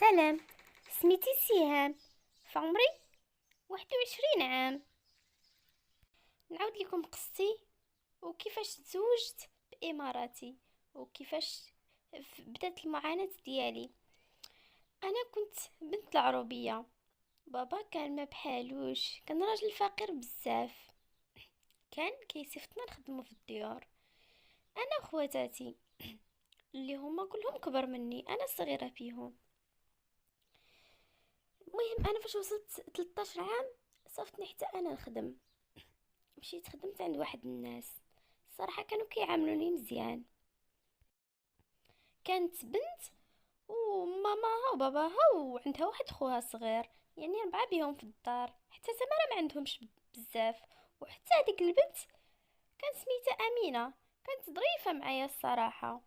سلام. سميتي سهام، فعمري 21 عام. نعاود لكم قصتي وكيفاش تزوجت بإماراتي وكيفاش بدات المعاناة ديالي. أنا كنت بنت العروبية، بابا كان ما بحالوش، كان راجل فقير بزاف، كان كيصيفطنا نخدمو في الديور. أنا خواتاتي اللي هما كلهم كبر مني، أنا الصغيرة فيهم. المهم أنا فاش وصلت 13 عام صفتني حتى أنا نخدم. مشيت خدمت عند واحد الناس، الصراحة كانوا كيعاملوني مزيان. كانت بنت وماماها وباباها وعندها واحد خوها صغير، يعني 4 بيهم في الدار، حتى زمانة ما عندهمش بزاف. وحتى هذيك البنت كانت سميتها أمينة، كانت ظريفة معايا الصراحة،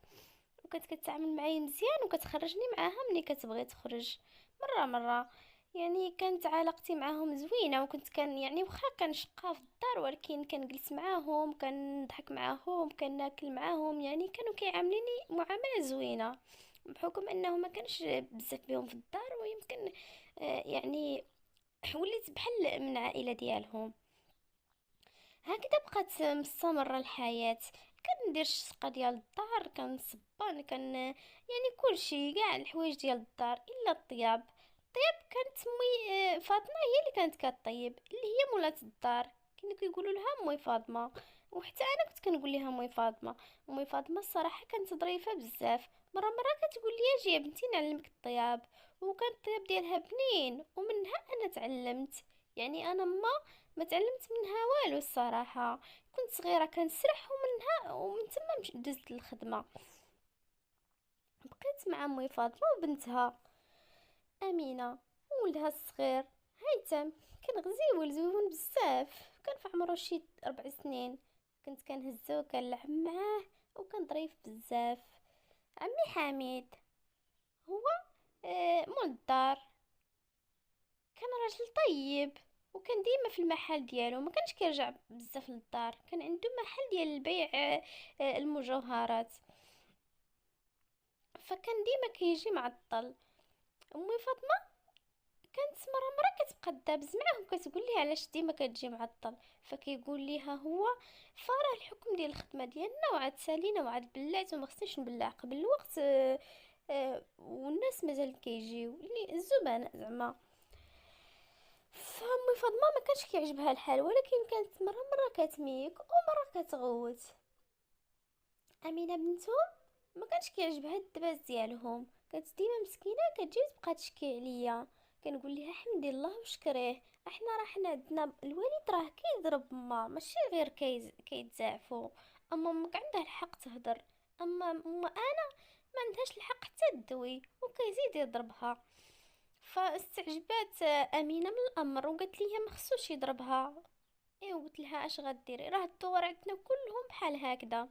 وكانت كتعامل معايا مزيان وكتخرجني معاها ملي كتبغي تخرج مرة مرة. يعني كانت علاقتي معاهم زوينه، وكنت كان يعني واخا كنشقى في الدار ولكن كنجلس معاهم، كنضحك معاهم، كناكل معاهم، يعني كانوا كيعاملوني معامله زوينه بحكم انه ما كانش بزاف بهم في الدار، ويمكن يعني وليت بحال من عائله ديالهم. هكذا بقات مستمرة الحياة. كندير الشقة ديال الدار، كنصبن، يعني كلشي كاع الحوايج ديال الدار الا الطياب. كانت مي فاطمه هي اللي كانت كطيب، اللي هي مولات الدار، كانوا كيقولوا لها مي فاطمه. وحتى انا كنت كنقول لها مي فاطمه. مي فاطمه الصراحه كانت ظريفه بزاف، مره كتقول لي اجي يا بنتي نعلمك الطياب. وكان الطياب ديالها بنين، ومنها انا تعلمت. يعني انا ما تعلمت منها والو الصراحه، كنت صغيره كنسرح، ومن تما دزت الخدمه. بقيت مع مي فاطمه وبنتها امينه وولدها الصغير هيثم. كان غزيول زوين بزاف، كان في عمره شي 4 سنين. كنت كنهزو وكنلعب معاه، وكان ظريف بزاف. عمي حميد هو مول الدار، كان راجل طيب، وكان ديما في المحل ديالو، ما كانش كيرجع بزاف للدار، كان عنده محل ديال البيع المجوهرات، فكان ديما كيجي معطل. امي فاطمه كانت مرة كتبقى دابز معاه وكتقول ليه علاش ديما كتجي معطل، فكيقول ليها هو فراه الحكم ديال الخدمه ديالنا، وعاد سالينا وعاد بلعت وما خصنيش نبلع قبل الوقت. والناس مازال كيجيو اللي الزبناء زعما. فامي فاطمه ما كانش كيعجبها الحال، ولكن كانت مره كتميك ومره كتغوت. امينه بنتهم ما كانش كيعجبها الدباس ديالهم، كانت ديما مسكينه كتجي تبقى تشكي عليا. كنقول لها حمدي الله وشكريه، حنا عندنا الوالد راه كيضرب ما ماشي غير كيتزعفوا. اما امك عندها الحق تهدر، اما انا ما عندهاش الحق حتى تدوي، وكيزيد يضربها. فاستعجبات امينه من الامر وقالت لي ما خصوش يضربها. ايه، وقلت لها اش غديري، راه الدور عندنا كلهم بحال هكذا.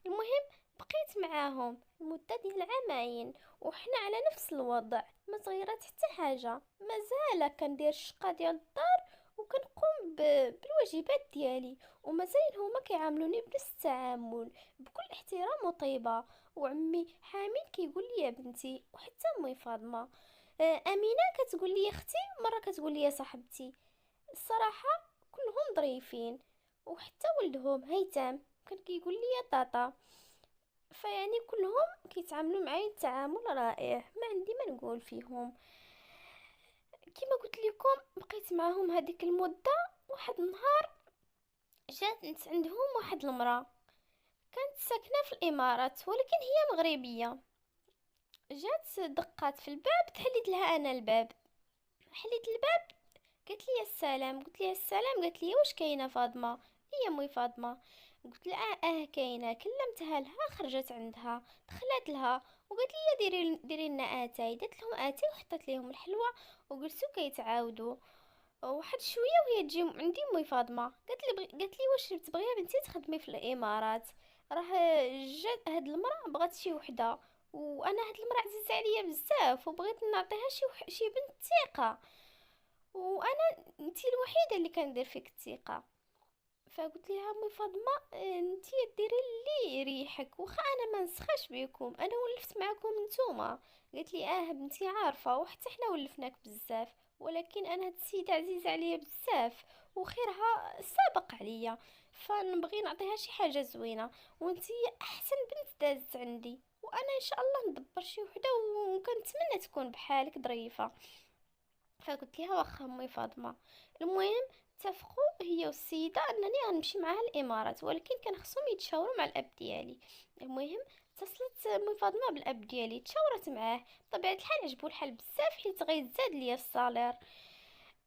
المهم بقيت معاهم مدة ديال عامين، وحنا على نفس الوضع، ما تغيرت حتى حاجة، مازال كندير الشقة ديال الدار وكنقوم بالواجبات ديالي، ومازال هما كيعاملوني بنفس التعامل بكل احترام وطيبة. وعمي حامد كيقول لي يا بنتي، وحتى امي فاطمه. امينه كتقول لي اختي، مره كتقول لي صاحبتي. الصراحه كلهم ظريفين، وحتى ولدهم هيثم كان كيقول لي يا طاطا. فيعني كلهم كيتعاملوا معايا تعامل رائع، ما عندي ما نقول فيهم. كما قلت لكم بقيت معاهم هذيك المدة. واحد النهار جات عندهم واحد المرأة كانت ساكنة في الإمارات، ولكن هي مغربية. جات دقات في الباب، تحليت لها أنا الباب، حليت الباب، قالت لي السلام، قلت لها السلام، قالت لي واش كاينه فاطمه؟ هي مي فاطمه. قلت لها كاينه. كلمتها لها، خرجت عندها، دخلت لها وقالت لي ديري لنا اتاي. درت لهم اتاي وحطيت لهم الحلوى، وجلسوا كيتعاودوا. واحد شويه وهي تجي عندي مي فاطمه، قالت لي واش تبغي بنتي تخدمي في الامارات؟ راه جات هاد المراه بغات شي وحده، وانا هاد المراه عزيزه عليا بزاف، وبغيت نعطيها شي بنت ثقه، وانا انتي الوحيده اللي كندير فيك الثقه. فقلت لها امي فاطمه انتي ديري اللي يريحك، واخا انا ما نسخاش بكم، انا ولفت معكم نتوما. قالت لي اه بنتي عارفه، وحتى حنا ولفناك بزاف، ولكن انا هاد السيده عزيزه عليا بزاف وخيرها سابق عليا، فنبغي نعطيها شي حاجه زوينه، وانتي احسن بنت دازت عندي، وانا ان شاء الله ندبر شي وحده وكنتمنى تكون بحالك ظريفه. فقلت لها واخا امي فاطمه. المهم اتفقوا هي والسيده انني غنمشي معاها الامارات، ولكن كان خصهم يتشاوروا مع الاب ديالي. المهم اتصلت امي فاطمه بالاب ديالي، تشاورت معاه، بطبيعه الحال عجبو الحال بزاف حيت غيتزاد ليا الصالير.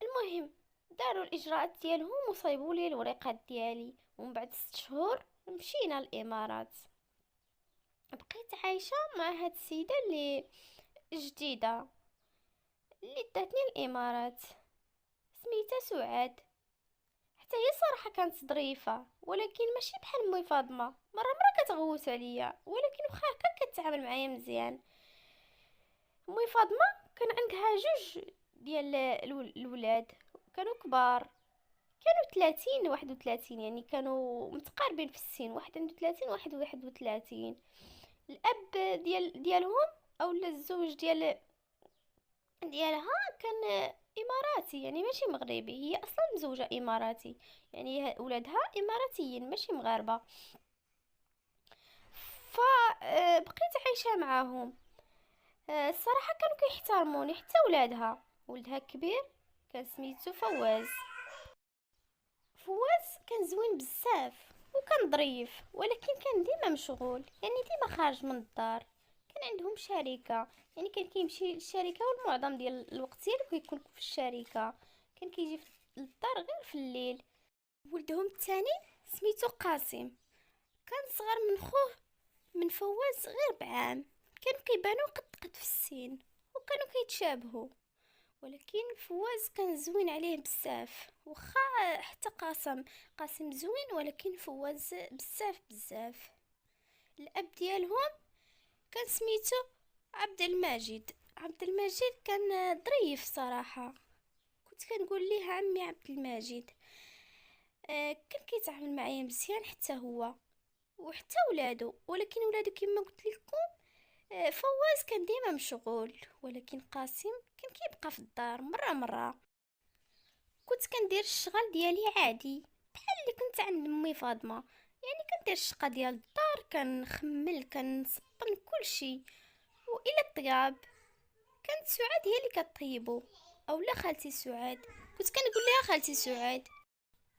المهم داروا الاجراءات ديالهم وصايبوا لي الوريقات ديالي، ومن بعد 6 شهور مشينا الامارات. بقيت عايشه مع هاد السيده اللي جديده اللي داتني الامارات، سميتها سعاد. حتى هي صراحه كانت ظريفه، ولكن ماشي بحال امي فاطمه، مره كتغوت عليا، ولكن واخا هكا كتعامل معايا مزيان. امي فاطمه كان عندها جوج ديال الولاد، كانوا كبار، كانوا 30 31، يعني كانوا متقاربين في السن، واحد عنده 30 واحد 31. الاب ديالهم او الزوج ديالها كان اماراتي، يعني ماشي مغربي، هي اصلا مزوجه اماراتي، يعني ولادها اماراتيين ماشي مغاربه. فبقيت عايشه معاهم. الصراحه كانوا كيحترموني، حتى ولدها الكبير كان سميتو فواز. فواز كان زوين بزاف وكان ظريف، ولكن كان ديما مشغول، يعني ديما خارج من الدار. كان عندهم شركة، يعني كان كيمشي للشركة، والمعظم ديال الوقت ديالو كيكون في الشركة، كان كيجي للدار غير في الليل. ولدهم الثاني سميتو قاسم، كان صغر من خوه من فواز غير بعام. كانوا كيبانو قد في السن وكانوا كيتشابهوا، ولكن فواز كان زوين عليه بزاف، وخا حتى قاسم زوين، ولكن فواز بزاف. الاب ديالهم كان سميتو عبد المجيد كان ظريف صراحه، كنت كنقول ليه عمي عبد المجيد. كان كيتعامل معايا مزيان حتى هو وحتى ولادو، ولكن ولادو كما قلت لكم فواز كان ديما مشغول، ولكن قاسم كان كيبقى في الدار مره. كنت كندير الشغل ديالي عادي بحال اللي كنت عند امي فاطمه، يعني كندير الشقه ديال الدار، كنخمل كنصبن كلشي. والى الطياب كانت سعاد هي اللي كطيبو، اولا خالتي سعاد. كنت كنقول لها خالتي سعاد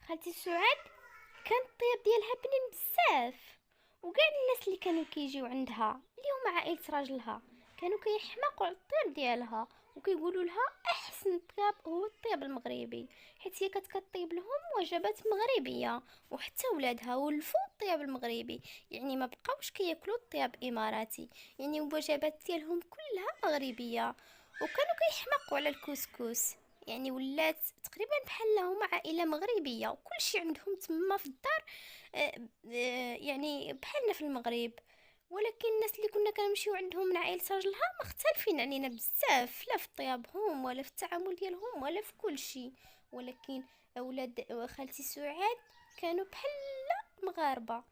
كانت الطياب ديالها بنين بزاف، وكاع الناس اللي كانوا كيجيو عندها اللي هما عائله راجلها كانوا كيحماقوا على الطياب ديالها، وكيقولوا لها احسن طياب هو الطياب المغربي، حيت هي كطيب لهم وجبات مغربيه، وحتى ولادها ولفوا الطياب المغربي، يعني ما بقاوش كياكلوا الطياب اماراتي، يعني الوجبات ديالهم كلها مغربيه. وكانوا كيحماقوا على الكسكس، يعني ولات تقريبا بحال هما عائله مغربيه، وكل شيء عندهم تما في الدار يعني بحالنا في المغرب. ولكن الناس اللي كنا كنمشيو عندهم من عائله راجلها مختلفين علينا بزاف، لا في طيابهم ولا في التعامل ديالهم ولا في كل شيء. ولكن اولاد خالتي سعاد كانوا بحال مغاربه،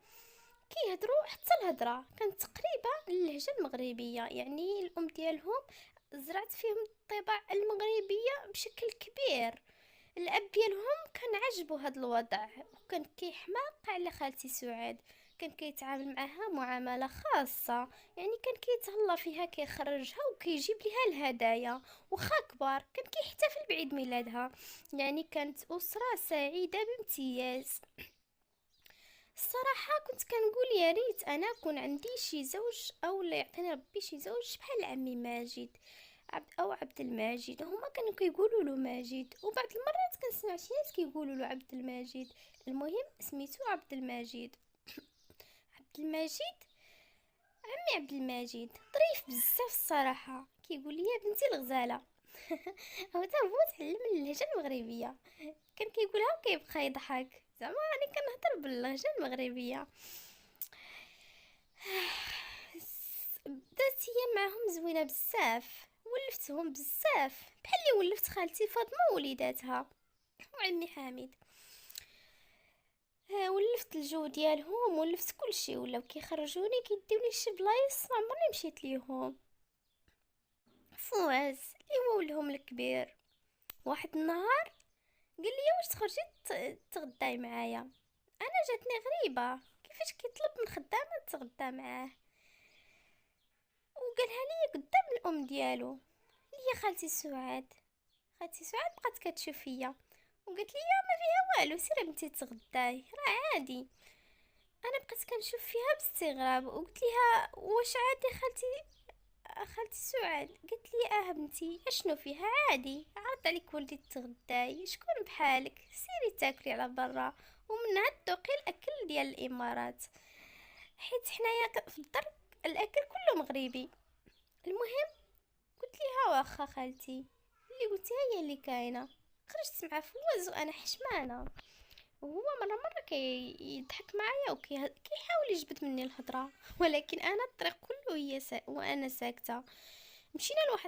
كيهضروا حتى الهضره كانت تقريبا اللهجه المغربيه، يعني الام ديالهم زرعت فيهم الطباع المغربيه بشكل كبير. الاب ديالهم كان عجبو هذا الوضع، وكان كيحماق على خالتي سعاد، كان كيتعامل معها معامله خاصه، يعني كان كيتهلا فيها، كيخرجها وكيجيب ليها الهدايا، وخا كبار كان كيحتفل بعيد ميلادها. يعني كانت اسره سعيده بامتياز. الصراحه كنت كنقول يا ريت انا كون عندي شي زوج، او لا يعطيني ربي شي زوج بحال عمي ماجد او عبد المجيد. هما كانوا كيقولوا له ماجد، وبعض المرات كنسمع شي ناس كيقولوا له عبد المجيد. المهم سميتو عبد المجيد. عبد المجيد عمي عبد المجيد ظريف بزاف الصراحه، كيقول لي يا بنتي الغزاله. هو تا هو تعلم اللهجه المغربيه، كان كيقولها وكيبقى يضحك، زعما راني كنهضر باللهجه المغربيه. بدات هي معهم زوينه بزاف، ولفتهم بزاف بحال اللي ولفت خالتي فاطمه ووليداتها وعمي حامد. ولفت الجو ديالهم، ولفت كلشي، ولاو كيخرجوني كيديوني لشي بلايص ما عمرني مشيت ليهم. فواز اللي هو ولهم الكبير. واحد النهار قال لي واش تخرجي تغداي معايا. انا جاتني غريبه كيفاش كيطلب من خدامه تغدى معاه، وقالها لي قدام الام ديالو. هي خالتي سعاد. خالتي سعاد بقات كتشوف فيا وقالت لي ما فيها والو، سيري بنتي تغداي راه عادي. انا بقيت كنشوف فيها باستغراب وقلت لها واش عادي خالتي سعاد؟ قالت لي بنتي اشنو فيها عادي، عرض عليك ولدي تغداي، شكون بحالك سيري تاكلي على برا ومنها تذوقي الاكل ديال الامارات، حيت حنايا في الدار الاكل كله مغربي. المهم قلت لها واخا خالتي، اللي قلتيها هي اللي كاينه. خرجت مع فواز وانا حشمانه، وهو مرة كيضحك معايا وكيحاول يجبد مني الهضرة، ولكن انا الطريق كله وانا ساكتة. مشينا لواحد